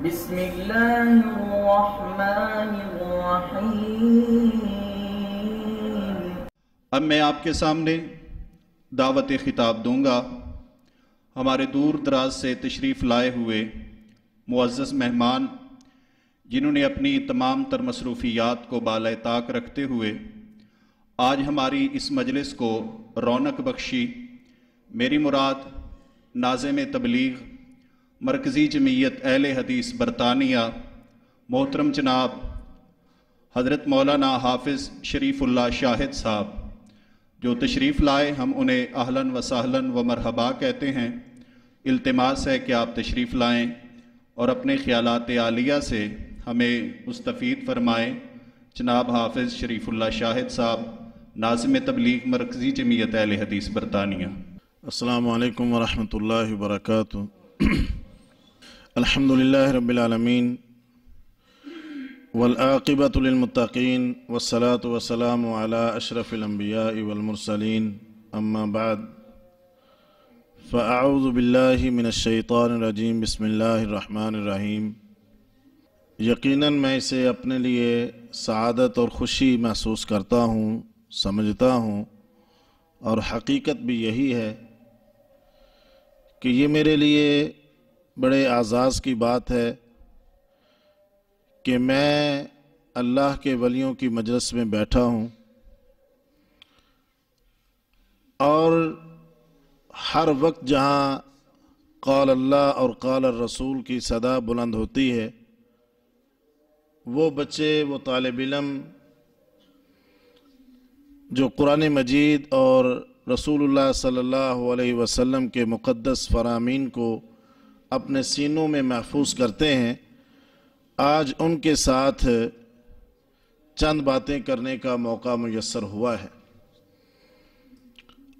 بسم اللہ الرحمن الرحیم۔ اب میں آپ کے سامنے دعوت خطاب دوں گا ہمارے دور دراز سے تشریف لائے ہوئے معزز مہمان، جنہوں نے اپنی تمام تر مصروفیات کو بالائے طاق رکھتے ہوئے آج ہماری اس مجلس کو رونق بخشی۔ میری مراد ناظم تبلیغ مرکزی جمعیت اہل حدیث برطانیہ محترم جناب حضرت مولانا حافظ شریف اللہ شاہد صاحب جو تشریف لائے، ہم انہیں اہلاً و سہلاً و مرحبا کہتے ہیں۔ التماس ہے کہ آپ تشریف لائیں اور اپنے خیالات عالیہ سے ہمیں مستفید فرمائیں۔ جناب حافظ شریف اللہ شاہد صاحب، ناظم تبلیغ مرکزی جمعیت اہل حدیث برطانیہ۔ السلام علیکم ورحمۃ اللہ وبرکاتہ۔ الحمدللہ رب العالمین والعاقبۃ للمتقین والصلاة والسلام علی اشرف الانبیاء والمرسلین، اما بعد فاعوذ باللہ من الشیطان الرجیم، بسم اللہ الرحمن الرحیم۔ یقیناً میں اسے اپنے لیے سعادت اور خوشی محسوس کرتا ہوں، سمجھتا ہوں، اور حقیقت بھی یہی ہے کہ یہ میرے لیے بڑے اعزاز کی بات ہے کہ میں اللہ کے ولیوں کی مجلس میں بیٹھا ہوں اور ہر وقت جہاں قال اللہ اور قال الرسول کی صدا بلند ہوتی ہے، وہ بچے، وہ طالب علم جو قرآن مجید اور رسول اللہ صلی اللہ علیہ وسلم کے مقدس فرامین کو اپنے سینوں میں محفوظ کرتے ہیں، آج ان کے ساتھ چند باتیں کرنے کا موقع میسر ہوا ہے،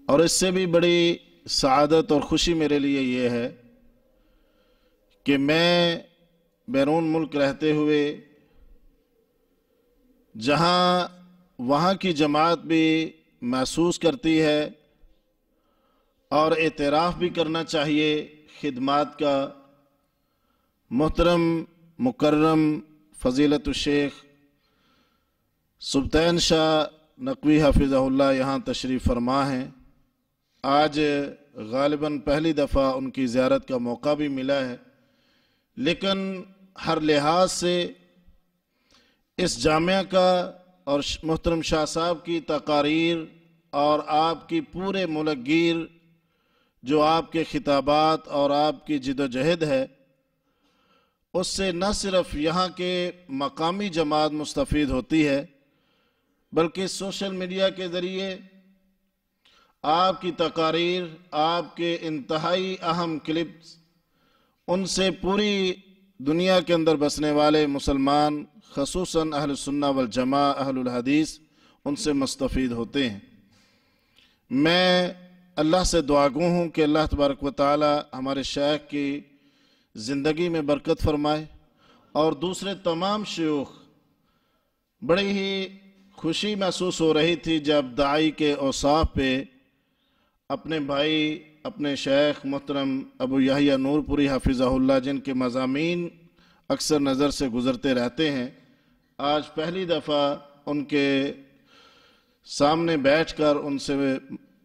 اور اس سے بھی بڑی سعادت اور خوشی میرے لیے یہ ہے کہ میں بیرون ملک رہتے ہوئے جہاں وہاں کی جماعت بھی محسوس کرتی ہے اور اعتراف بھی کرنا چاہیے خدمات کا، محترم مکرم فضیلت الشیخ سبطین شاہ نقوی حفظہ اللہ یہاں تشریف فرما ہیں۔ آج غالباً پہلی دفعہ ان کی زیارت کا موقع بھی ملا ہے، لیکن ہر لحاظ سے اس جامعہ کا اور محترم شاہ صاحب کی تقاریر اور آپ کی پورے ملک گیر جو آپ کے خطابات اور آپ کی جد و جہد ہے، اس سے نہ صرف یہاں کے مقامی جماعت مستفید ہوتی ہے، بلکہ سوشل میڈیا کے ذریعے آپ کی تقاریر، آپ کے انتہائی اہم کلپس، ان سے پوری دنیا کے اندر بسنے والے مسلمان، خصوصاً اہل سنہ والجماعہ، اہل الحدیث، ان سے مستفید ہوتے ہیں۔ میں اللہ سے دعا گو ہوں کہ اللہ تبارک و تعالی ہمارے شیخ کی زندگی میں برکت فرمائے، اور دوسرے تمام شیوخ۔ بڑی ہی خوشی محسوس ہو رہی تھی جب داعی کے اوصاف پہ اپنے بھائی، اپنے شیخ محترم ابو یحییٰ نور پوری حفظہ اللہ، جن کے مضامین اکثر نظر سے گزرتے رہتے ہیں، آج پہلی دفعہ ان کے سامنے بیٹھ کر ان سے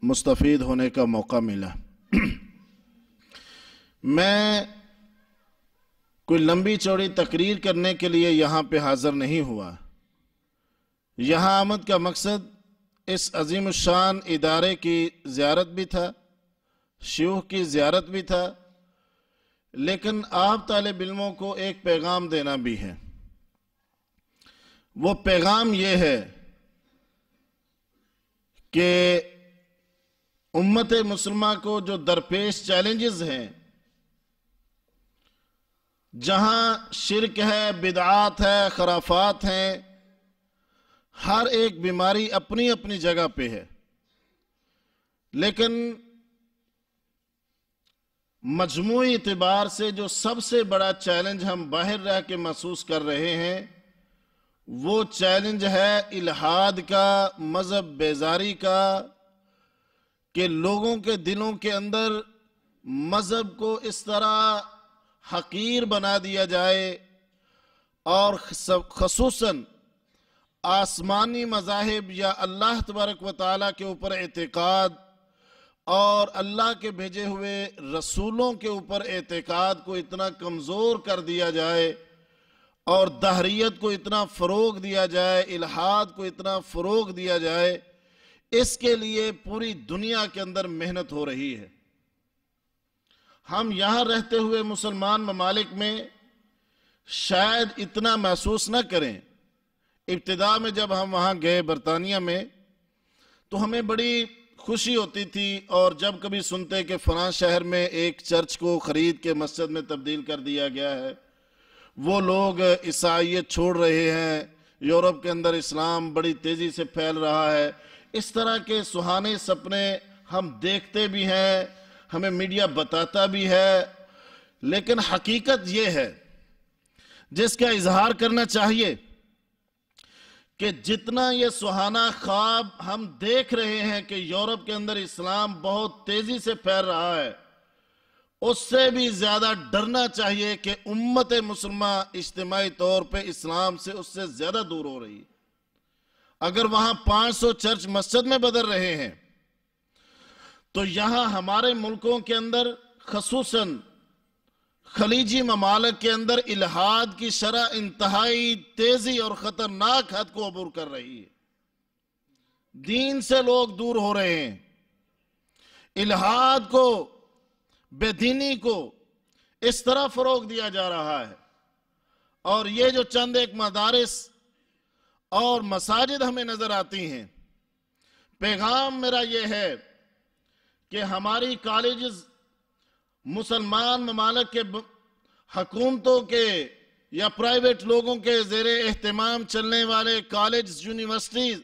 مستفید ہونے کا موقع ملا۔ میں کوئی لمبی چوڑی تقریر کرنے کے لیے یہاں پہ حاضر نہیں ہوا۔ یہاں آمد کا مقصد اس عظیم الشان ادارے کی زیارت بھی تھا، شیوخ کی زیارت بھی تھا، لیکن آپ طالب علموں کو ایک پیغام دینا بھی ہے۔ وہ پیغام یہ ہے کہ امت مسلمہ کو جو درپیش چیلنجز ہیں، جہاں شرک ہے، بدعات ہے، خرافات ہیں، ہر ایک بیماری اپنی اپنی جگہ پہ ہے، لیکن مجموعی اعتبار سے جو سب سے بڑا چیلنج ہم باہر رہ کے محسوس کر رہے ہیں، وہ چیلنج ہے الحاد کا، مذہب بیزاری کا، کہ لوگوں کے دلوں کے اندر مذہب کو اس طرح حقیر بنا دیا جائے اور خصوصاً آسمانی مذاہب یا اللہ تبارک و تعالیٰ کے اوپر اعتقاد اور اللہ کے بھیجے ہوئے رسولوں کے اوپر اعتقاد کو اتنا کمزور کر دیا جائے اور دہریت کو اتنا فروغ دیا جائے، الحاد کو اتنا فروغ دیا جائے، اس کے لیے پوری دنیا کے اندر محنت ہو رہی ہے۔ ہم یہاں رہتے ہوئے مسلمان ممالک میں شاید اتنا محسوس نہ کریں۔ ابتدا میں جب ہم وہاں گئے برطانیہ میں تو ہمیں بڑی خوشی ہوتی تھی، اور جب کبھی سنتے کہ فلاں شہر میں ایک چرچ کو خرید کے مسجد میں تبدیل کر دیا گیا ہے، وہ لوگ عیسائیت چھوڑ رہے ہیں، یورپ کے اندر اسلام بڑی تیزی سے پھیل رہا ہے، اس طرح کے سہانے سپنے ہم دیکھتے بھی ہیں، ہمیں میڈیا بتاتا بھی ہے، لیکن حقیقت یہ ہے جس کا اظہار کرنا چاہیے کہ جتنا یہ سہانا خواب ہم دیکھ رہے ہیں کہ یورپ کے اندر اسلام بہت تیزی سے پھیل رہا ہے، اس سے بھی زیادہ ڈرنا چاہیے کہ امت مسلمہ اجتماعی طور پہ اسلام سے اس سے زیادہ دور ہو رہی ہے۔ اگر وہاں 500 چرچ مسجد میں بدل رہے ہیں تو یہاں ہمارے ملکوں کے اندر خصوصاً خلیجی ممالک کے اندر الحاد کی شرح انتہائی تیزی اور خطرناک حد کو عبور کر رہی ہے۔ دین سے لوگ دور ہو رہے ہیں، الحاد کو، بے دینی کو اس طرح فروغ دیا جا رہا ہے، اور یہ جو چند ایک مدارس اور مساجد ہمیں نظر آتی ہیں، پیغام میرا یہ ہے کہ ہماری کالجز مسلمان ممالک کے حکومتوں کے یا پرائیویٹ لوگوں کے زیر اہتمام چلنے والے کالج یونیورسٹیز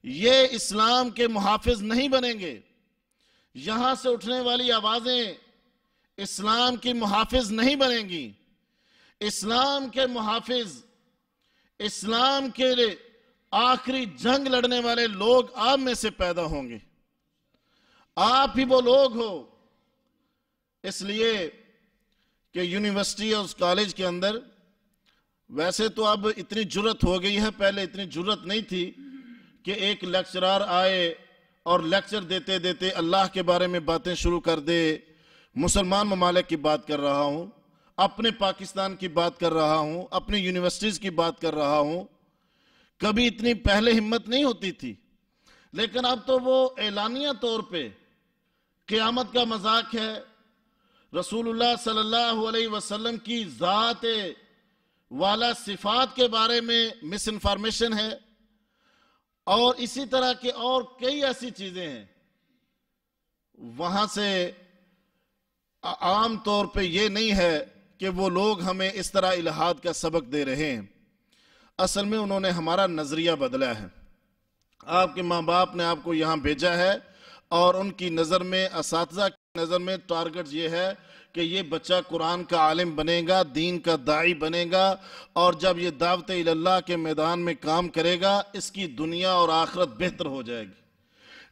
یہ اسلام کے محافظ نہیں بنیں گے۔ یہاں سے اٹھنے والی آوازیں اسلام کی محافظ نہیں بنیں گی۔ اسلام کے محافظ، اسلام کے لیے آخری جنگ لڑنے والے لوگ آپ میں سے پیدا ہوں گے، آپ ہی وہ لوگ ہو۔ اس لیے کہ یونیورسٹی اور اس کالج کے اندر ویسے تو اب اتنی جرت ہو گئی ہے، پہلے اتنی جرت نہیں تھی کہ ایک لیکچرار آئے اور لیکچر دیتے دیتے اللہ کے بارے میں باتیں شروع کر دے۔ مسلمان ممالک کی بات کر رہا ہوں، اپنے پاکستان کی بات کر رہا ہوں، اپنی یونیورسٹیز کی بات کر رہا ہوں۔ کبھی اتنی پہلے ہمت نہیں ہوتی تھی، لیکن اب تو وہ اعلانیہ طور پہ قیامت کا مذاق ہے، رسول اللہ صلی اللہ علیہ وسلم کی ذات والا صفات کے بارے میں مس انفارمیشن ہے، اور اسی طرح کے اور کئی ایسی چیزیں ہیں۔ وہاں سے عام طور پہ یہ نہیں ہے کہ وہ لوگ ہمیں اس طرح الحاد کا سبق دے رہے ہیں، اصل میں انہوں نے ہمارا نظریہ بدلا ہے۔ آپ کے ماں باپ نے آپ کو یہاں بھیجا ہے، اور ان کی نظر میں، اساتذہ کی نظر میں ٹارگٹ یہ ہے کہ یہ بچہ قرآن کا عالم بنے گا، دین کا داعی بنے گا، اور جب یہ دعوت اللہ کے میدان میں کام کرے گا اس کی دنیا اور آخرت بہتر ہو جائے گی۔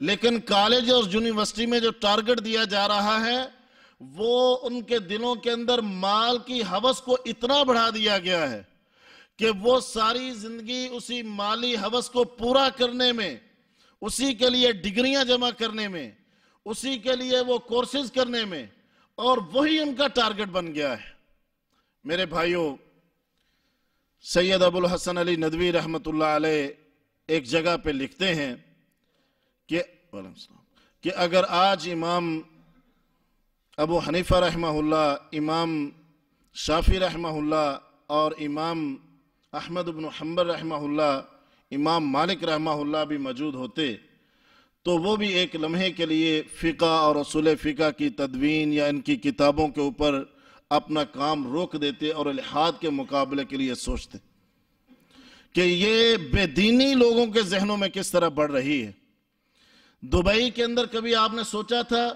لیکن کالج اور یونیورسٹی میں جو ٹارگٹ دیا جا رہا ہے وہ ان کے دلوں کے اندر مال کی ہوس کو اتنا بڑھا دیا گیا ہے کہ وہ ساری زندگی اسی مالی ہوس کو پورا کرنے میں، اسی کے لیے ڈگریاں جمع کرنے میں، اسی کے لیے وہ کورسز کرنے میں، اور وہی ان کا ٹارگٹ بن گیا ہے۔ میرے بھائیوں، سید ابو الحسن علی ندوی رحمت اللہ علیہ ایک جگہ پہ لکھتے ہیں کہ اگر آج امام ابو حنیفہ رحمہ اللہ، امام شافعی رحمہ اللہ اور امام احمد بن حنبل رحمہ اللہ، امام مالک رحمہ اللہ بھی موجود ہوتے تو وہ بھی ایک لمحے کے لیے فقہ اور اصول فقہ کی تدوین یا ان کی کتابوں کے اوپر اپنا کام روک دیتے اور الحاد کے مقابلے کے لیے سوچتے کہ یہ بے دینی لوگوں کے ذہنوں میں کس طرح بڑھ رہی ہے۔ دبئی کے اندر کبھی آپ نے سوچا تھا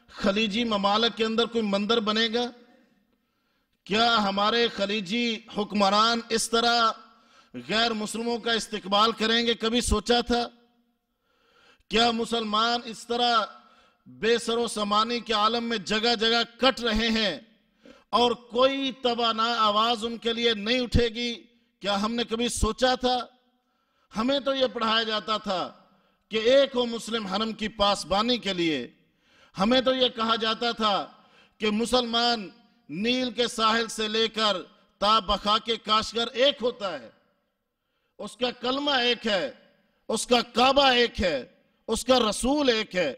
خلیجی ممالک کے اندر کوئی مندر بنے گا؟ کیا ہمارے خلیجی حکمران اس طرح غیر مسلموں کا استقبال کریں گے؟ کبھی سوچا تھا؟ کیا مسلمان اس طرح بے سر و سامانی کے عالم میں جگہ جگہ کٹ رہے ہیں اور کوئی توانا آواز ان کے لیے نہیں اٹھے گی۔ کیا ہم نے کبھی سوچا تھا؟ ہمیں تو یہ پڑھایا جاتا تھا کہ ایک ہو مسلم حرم کی پاسبانی کے لیے۔ ہمیں تو یہ کہا جاتا تھا کہ مسلمان نیل کے ساحل سے لے کر تا بخا کے کاشگر ایک ہوتا ہے، اس کا کلمہ ایک ہے، اس کا کعبہ ایک ہے، اس کا رسول ایک ہے۔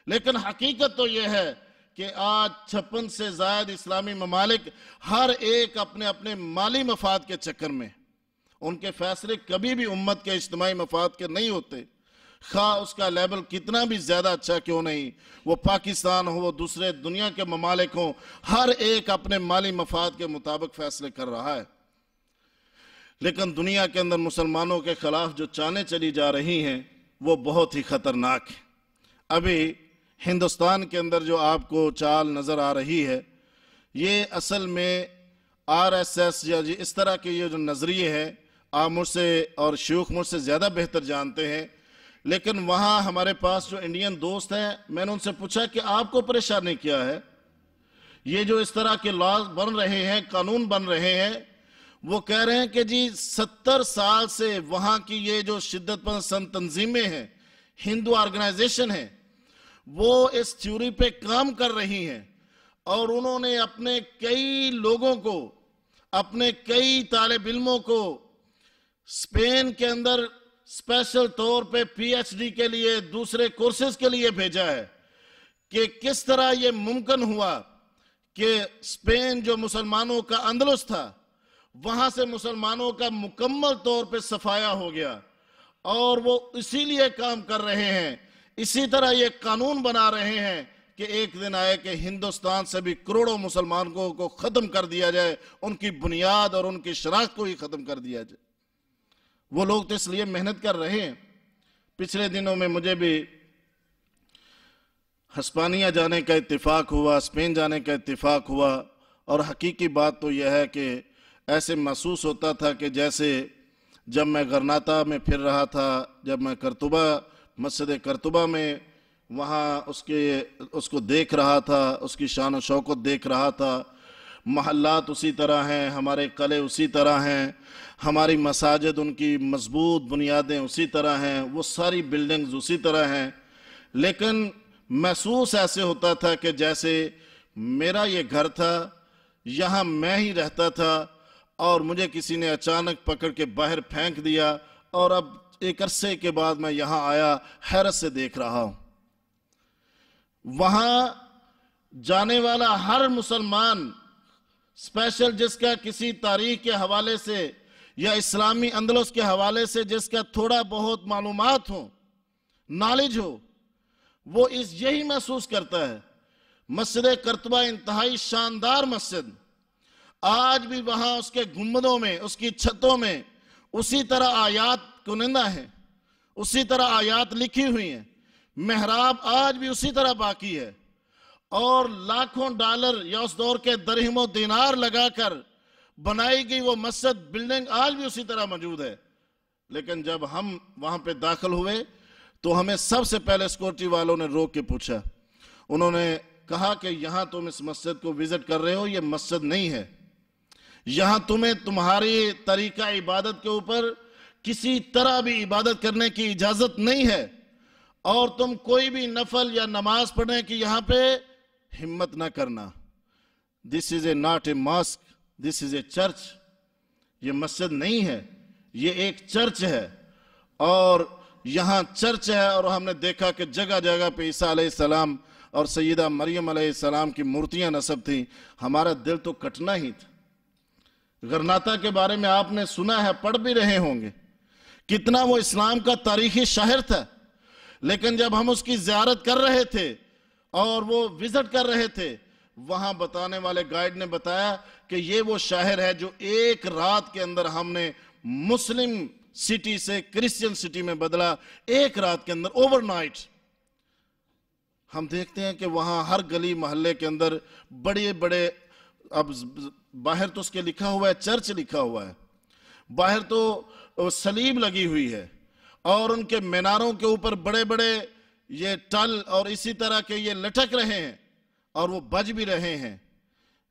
لیکن حقیقت تو یہ ہے کہ آج 56 سے زائد اسلامی ممالک ہر ایک اپنے اپنے مالی مفاد کے چکر میں، ان کے فیصلے کبھی بھی امت کے اجتماعی مفاد کے نہیں ہوتے، خواہ اس کا لیبل کتنا بھی زیادہ اچھا کیوں نہیں، وہ پاکستان ہو، وہ دوسرے دنیا کے ممالک ہوں، ہر ایک اپنے مالی مفاد کے مطابق فیصلے کر رہا ہے۔ لیکن دنیا کے اندر مسلمانوں کے خلاف جو چالیں چلی جا رہی ہیں وہ بہت ہی خطرناک ہیں۔ ابھی ہندوستان کے اندر جو آپ کو چال نظر آ رہی ہے، یہ اصل میں RSS یا اس طرح کے یہ جو نظریے ہیں، آپ مجھ سے اور شیوخ مجھ سے زیادہ بہتر جانتے ہیں، لیکن وہاں ہمارے پاس جو انڈین دوست ہیں، میں نے ان سے پوچھا کہ آپ کو پریشانی کیا ہے؟ یہ جو اس طرح کے لاز بن رہے ہیں، قانون بن رہے ہیں، وہ کہہ رہے ہیں کہ جی 70 سال سے وہاں کی یہ جو شدت پسند تنظیمیں ہیں، ہندو آرگنائزیشن ہیں، وہ اس تھیوری پہ کام کر رہی ہیں، اور انہوں نے اپنے کئی لوگوں کو، اپنے کئی طالب علموں کو اسپین کے اندر اسپیشل طور پہ PhD کے لیے، دوسرے کورسز کے لیے بھیجا ہے کہ کس طرح یہ ممکن ہوا کہ اسپین جو مسلمانوں کا اندلس تھا، وہاں سے مسلمانوں کا مکمل طور پہ صفایا ہو گیا، اور وہ اسی لیے کام کر رہے ہیں، اسی طرح یہ قانون بنا رہے ہیں کہ ایک دن آئے کہ ہندوستان سے بھی کروڑوں مسلمانوں کو ختم کر دیا جائے، ان کی بنیاد اور ان کی شناخت کو ہی ختم کر دیا جائے۔ وہ لوگ تو اس لیے محنت کر رہے ہیں۔ پچھلے دنوں میں مجھے بھی ہسپانیہ جانے کا اتفاق ہوا، اسپین جانے کا اتفاق ہوا، اور حقیقی بات تو یہ ہے کہ ایسے محسوس ہوتا تھا کہ جیسے جب میں غرناطہ میں پھر رہا تھا، جب میں کرتوبہ، مسجد کرتوبہ میں وہاں اس کو دیکھ رہا تھا، اس کی شان و شوکت دیکھ رہا تھا، محلات اسی طرح ہیں، ہمارے قلعے اسی طرح ہیں، ہماری مساجد ان کی مضبوط بنیادیں اسی طرح ہیں، وہ ساری بلڈنگز اسی طرح ہیں، لیکن محسوس ایسے ہوتا تھا کہ جیسے میرا یہ گھر تھا، یہاں میں ہی رہتا تھا، اور مجھے کسی نے اچانک پکڑ کے باہر پھینک دیا، اور اب ایک عرصے کے بعد میں یہاں آیا، حیرت سے دیکھ رہا ہوں۔ وہاں جانے والا ہر مسلمان، اسپیشل جس کا کسی تاریخ کے حوالے سے یا اسلامی اندلس کے حوالے سے جس کا تھوڑا بہت معلومات ہو، نالج ہو، وہ یہی محسوس کرتا ہے۔ مسجد کرتبہ انتہائی شاندار مسجد، آج بھی وہاں اس کے گنبدوں میں، اس کی چھتوں میں اسی طرح آیات کنندہ ہیں، اسی طرح آیات لکھی ہوئی ہیں، محراب آج بھی اسی طرح باقی ہے، اور لاکھوں ڈالر یا اس دور کے درہم و دینار لگا کر بنائی گئی وہ مسجد بلڈنگ آج بھی اسی طرح موجود ہے۔ لیکن جب ہم وہاں پہ داخل ہوئے تو ہمیں سب سے پہلے سیکورٹی والوں نے روک کے پوچھا، انہوں نے کہا کہ یہاں تم اس مسجد کو وزٹ کر رہے ہو، یہ مسجد نہیں ہے، یہاں تمہیں تمہاری طریقہ عبادت کے اوپر کسی طرح بھی عبادت کرنے کی اجازت نہیں ہے، اور تم کوئی بھی نفل یا نماز پڑھنے کی یہاں پہ ہمت نہ کرنا۔ This is not a mosque, this is a church۔ یہ مسجد نہیں ہے، یہ ایک چرچ ہے، اور یہاں چرچ ہے، اور ہم نے دیکھا کہ جگہ جگہ پہ عیسیٰ علیہ السلام اور سیدہ مریم علیہ السلام کی مورتیاں نصب تھیں۔ ہمارا دل تو کٹنا ہی تھا۔ غرناطہ کے بارے میں آپ نے سنا ہے، پڑھ بھی رہے ہوں گے، کتنا وہ اسلام کا تاریخی شہر تھا، لیکن جب ہم اس کی زیارت کر رہے تھے اور وہ وزٹ کر رہے تھے، وہاں بتانے والے گائیڈ نے بتایا کہ یہ وہ شہر ہے جو ایک رات کے اندر ہم نے مسلم سٹی سے کرسچن سٹی میں بدلا، ایک رات کے اندر، اوور نائٹ۔ ہم دیکھتے ہیں کہ وہاں ہر گلی محلے کے اندر بڑے بڑے، اب باہر تو اس کے لکھا ہوا ہے چرچ لکھا ہوا ہے، باہر تو صلیب لگی ہوئی ہے، اور ان کے میناروں کے اوپر بڑے بڑے یہ ٹل اور اسی طرح کے یہ لٹک رہے ہیں، اور وہ بج بھی رہے ہیں،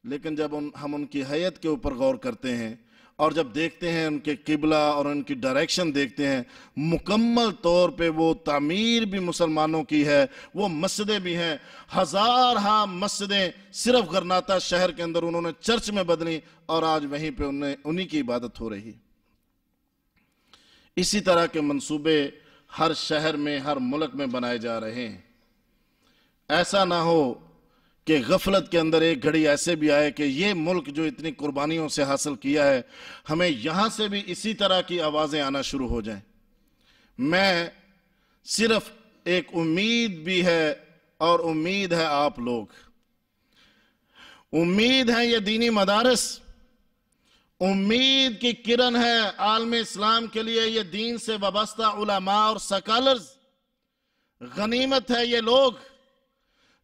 لیکن جب ہم ان کی حیت کے اوپر غور کرتے ہیں اور جب دیکھتے ہیں ان کے قبلہ اور ان کی ڈائریکشن دیکھتے ہیں، مکمل طور پہ وہ تعمیر بھی مسلمانوں کی ہے، وہ مسجدیں بھی ہیں، ہزارہا مسجدیں صرف غرناطہ شہر کے اندر انہوں نے چرچ میں بدلی اور آج وہیں پہ انہی کی عبادت ہو رہی۔ اسی طرح کے منصوبے ہر شہر میں، ہر ملک میں بنائے جا رہے ہیں۔ ایسا نہ ہو کہ غفلت کے اندر ایک گھڑی ایسے بھی آئے کہ یہ ملک جو اتنی قربانیوں سے حاصل کیا ہے، ہمیں یہاں سے بھی اسی طرح کی آوازیں آنا شروع ہو جائیں۔ میں صرف ایک امید بھی ہے اور امید ہے آپ لوگ، امید ہے یہ دینی مدارس، امید کی کرن ہے عالم اسلام کے لیے یہ دین سے وابستہ علماء اور سکالرز، غنیمت ہے یہ لوگ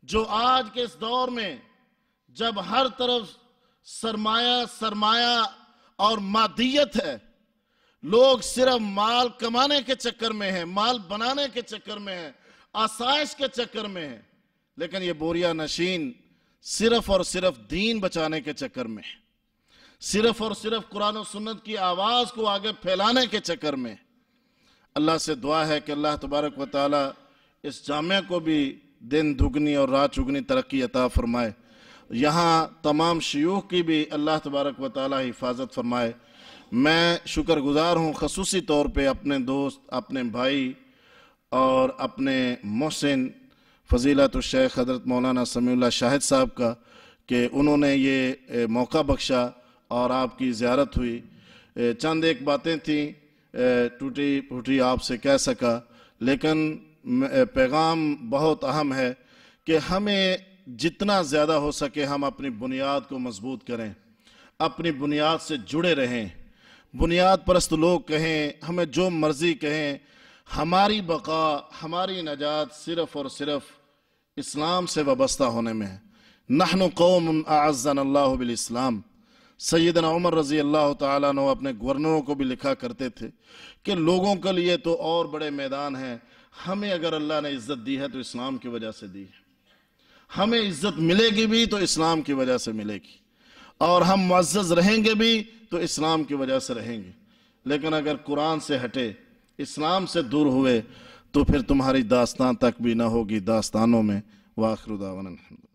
جو آج کے اس دور میں جب ہر طرف سرمایہ اور مادیت ہے، لوگ صرف مال کمانے کے چکر میں ہیں، مال بنانے کے چکر میں ہیں، آسائش کے چکر میں ہیں، لیکن یہ بوریا نشین صرف اور صرف دین بچانے کے چکر میں ہے، صرف اور صرف قرآن و سنت کی آواز کو آگے پھیلانے کے چکر میں۔ اللہ سے دعا ہے کہ اللہ تبارک و تعالی اس جامعہ کو بھی دن دگنی اور رات چگنی ترقی عطا فرمائے، یہاں تمام شیوخ کی بھی اللہ تبارک و تعالی حفاظت فرمائے۔ میں شکر گزار ہوں خصوصی طور پہ اپنے دوست، اپنے بھائی اور اپنے محسن فضیلت الشیخ حضرت مولانا سمیع اللہ شاہد صاحب کا کہ انہوں نے یہ موقع بخشا اور آپ کی زیارت ہوئی۔ چند ایک باتیں تھیں ٹوٹی پھوٹی آپ سے کہہ سکا، لیکن پیغام بہت اہم ہے کہ ہمیں جتنا زیادہ ہو سکے ہم اپنی بنیاد کو مضبوط کریں، اپنی بنیاد سے جڑے رہیں۔ بنیاد پرست لوگ کہیں، ہمیں جو مرضی کہیں، ہماری بقا، ہماری نجات صرف اور صرف اسلام سے وابستہ ہونے میں ہے۔ نحن قوم اعزنا اللہ بالاسلام۔ سیدنا عمر رضی اللہ تعالیٰ عنہ اپنے گورنروں کو بھی لکھا کرتے تھے کہ لوگوں کے لیے تو اور بڑے میدان ہیں، ہمیں اگر اللہ نے عزت دی ہے تو اسلام کی وجہ سے دی ہے، ہمیں عزت ملے گی بھی تو اسلام کی وجہ سے ملے گی، اور ہم معزز رہیں گے بھی تو اسلام کی وجہ سے رہیں گے۔ لیکن اگر قرآن سے ہٹے، اسلام سے دور ہوئے تو پھر تمہاری داستان تک بھی نہ ہوگی داستانوں میں۔ وآخر دعوانا الحمد للہ۔